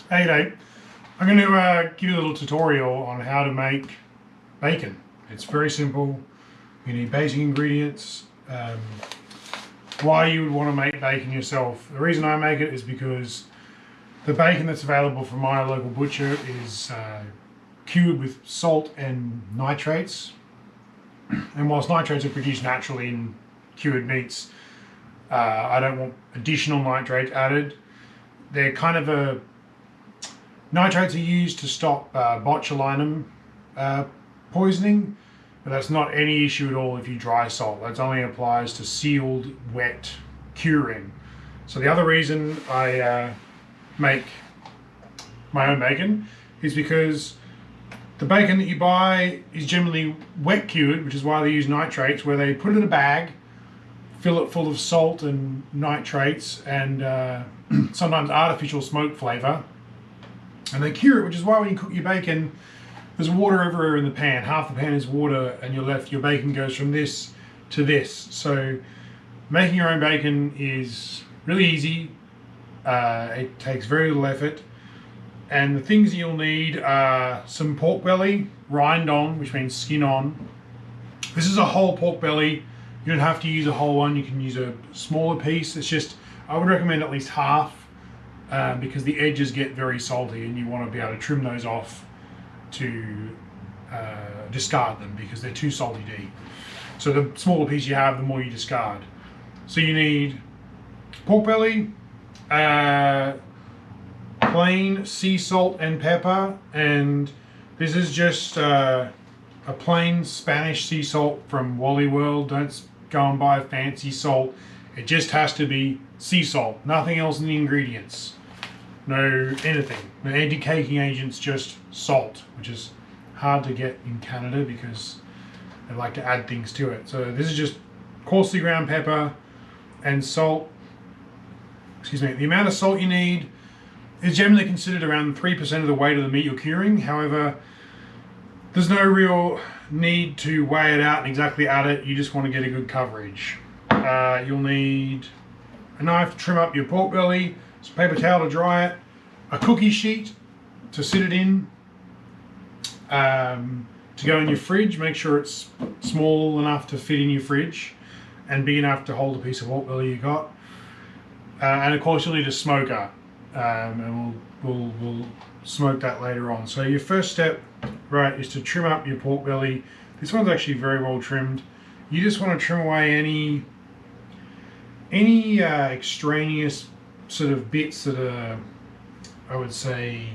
Hey Dave, I'm going to give you a little tutorial on how to make bacon. It's very simple. You need basic ingredients. Why you would want to make bacon yourself. The reason I make it is because the bacon that's available from my local butcher is cured with salt and nitrates. And whilst nitrates are produced naturally in cured meats, I don't want additional nitrates added. They're kind of a Nitrates are used to stop botulinum poisoning, but that's not any issue at all if you dry salt. That only applies to sealed, wet curing. So the other reason I make my own bacon is because the bacon that you buy is generally wet cured, which is why they use nitrates, where they put it in a bag, fill it full of salt and nitrates and sometimes artificial smoke flavour, and they cure it, which is why when you cook your bacon, there's water everywhere in the pan. Half the pan is water, and your bacon goes from this to this. So making your own bacon is really easy. It takes very little effort. And the things you'll need are some pork belly, rind on, which means skin on. This is a whole pork belly. You don't have to use a whole one. You can use a smaller piece. It's just, I would recommend at least half. Because the edges get very salty and you want to be able to trim those off to discard them because they're too salty to eat. So the smaller piece you have, the more you discard. So you need pork belly, plain sea salt and pepper, and this is just a plain Spanish sea salt from Wally World. Don't go and buy fancy salt. It just has to be sea salt, nothing else in the ingredients. No anything, no anti-caking agents, just salt, which is hard to get in Canada because they like to add things to it. So this is just coarsely ground pepper and salt. Excuse me. The amount of salt you need is generally considered around 3% of the weight of the meat you're curing. However, there's no real need to weigh it out and exactly add it. You just want to get a good coverage. You'll need a knife to trim up your pork belly, some paper towel to dry it, a cookie sheet to sit it in, to go in your fridge. Make sure it's small enough to fit in your fridge and big enough to hold a piece of pork belly you got. And of course you'll need a smoker, and we'll smoke that later on. So your first step, right, is to trim up your pork belly. This one's actually very well trimmed. You just want to trim away any extraneous sort of bits that are, I would say,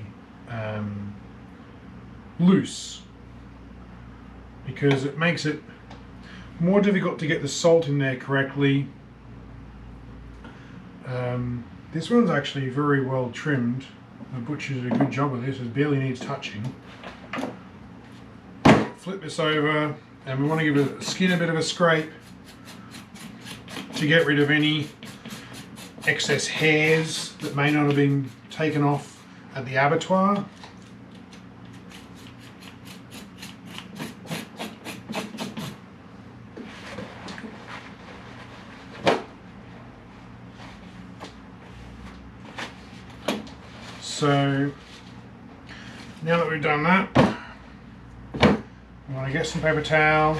loose, because it makes it more difficult to get the salt in there correctly. This one's actually very well trimmed. The butcher did a good job of this. It barely needs touching. Flip this over, and we want to give the skin a bit of a scrape to get rid of any excess hairs that may not have been taken off at the abattoir. So now that we've done that, we want to get some paper towel.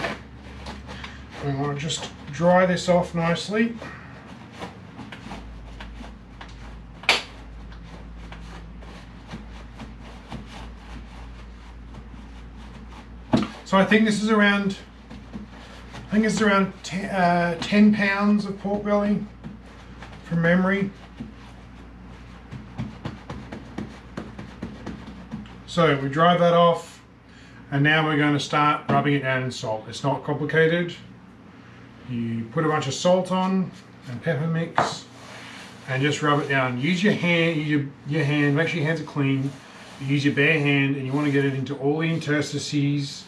We want to just dry this off nicely. So I think this is around 10 pounds of pork belly from memory. So we dry that off, and now we're going to start rubbing it down in salt. It's not complicated. You put a bunch of salt on and pepper mix and just rub it down. Use your hand, make sure your hands are clean. You use your bare hand, and you want to get it into all the interstices.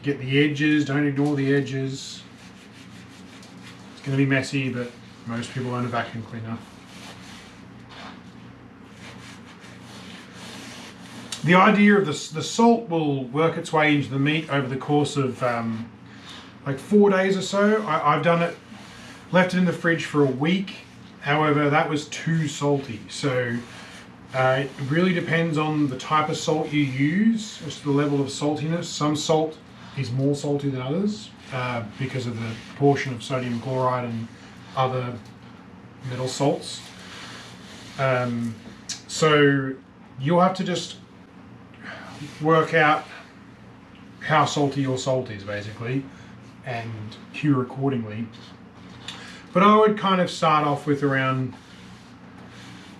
Get the edges, don't ignore the edges. It's going to be messy, but most people own a vacuum cleaner. The idea of the salt will work its way into the meat over the course of like 4 days or so. I've done it, left it in the fridge for a week. However, that was too salty. So It really depends on the type of salt you use as to the level of saltiness. Some salt is more salty than others because of the proportion of sodium chloride and other metal salts. So you'll have to just work out how salty your salt is basically and cure accordingly. But I would kind of start off with around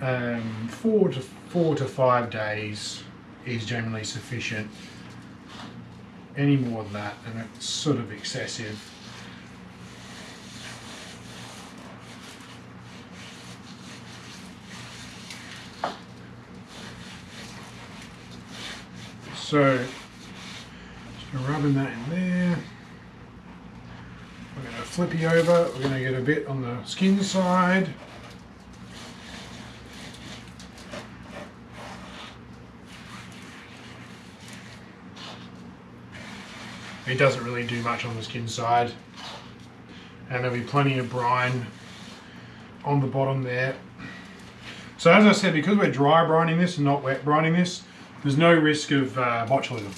4 to 5 days is generally sufficient. Any more than that and it's sort of excessive. So just rubbing that in there. We're going to flip you over. We're going to get a bit on the skin side. It doesn't really do much on the skin side. And there'll be plenty of brine on the bottom there. So as I said, because we're dry brining this and not wet brining this, there's no risk of botulism.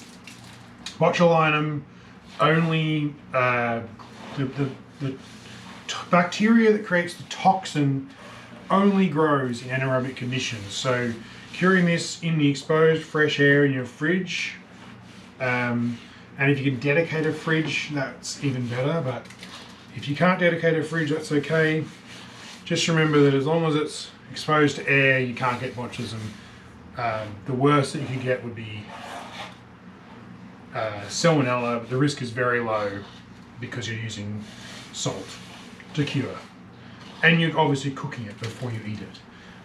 Botulinum only, the bacteria that creates the toxin only grows in anaerobic conditions. So curing this in the exposed fresh air in your fridge, and if you can dedicate a fridge, that's even better. But if you can't dedicate a fridge, that's okay. Just remember that as long as it's exposed to air, you can't get botulism. The worst that you could get would be salmonella, but the risk is very low because you're using salt to cure. And you're obviously cooking it before you eat it.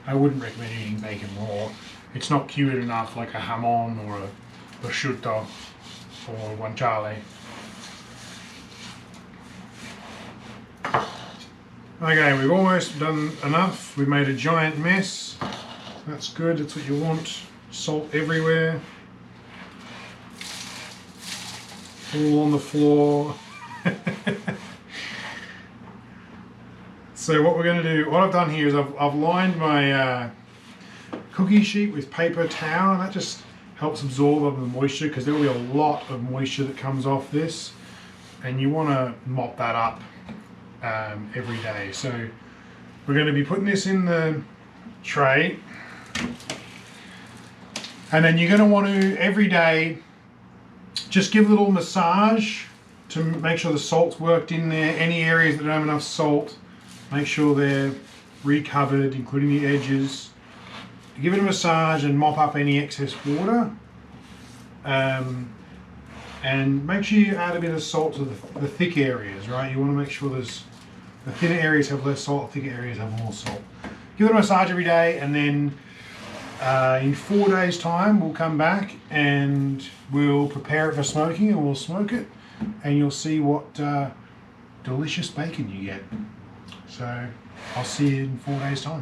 I wouldn't recommend eating bacon raw. It's not cured enough like a hamon or a prosciutto or guanciale. Okay, we've almost done enough. We've made a giant mess. That's good, that's what you want. Salt everywhere. All on the floor. So what we're going to do, what I've done here is I've lined my cookie sheet with paper towel, and that just helps absorb the moisture because there will be a lot of moisture that comes off this, and you want to mop that up every day. So we're going to be putting this in the tray, and then you're going to want to every day just give a little massage to make sure the salt's worked in there. Any areas that don't have enough salt, make sure they're recovered, including the edges. Give it a massage and mop up any excess water. And make sure you add a bit of salt to the thick areas, right? You want to make sure the thinner areas have less salt, the thicker areas have more salt. Give it a massage every day, and then in 4 days' time we'll come back and we'll prepare it for smoking, and we'll smoke it, and you'll see what delicious bacon you get. So I'll see you in 4 days' time.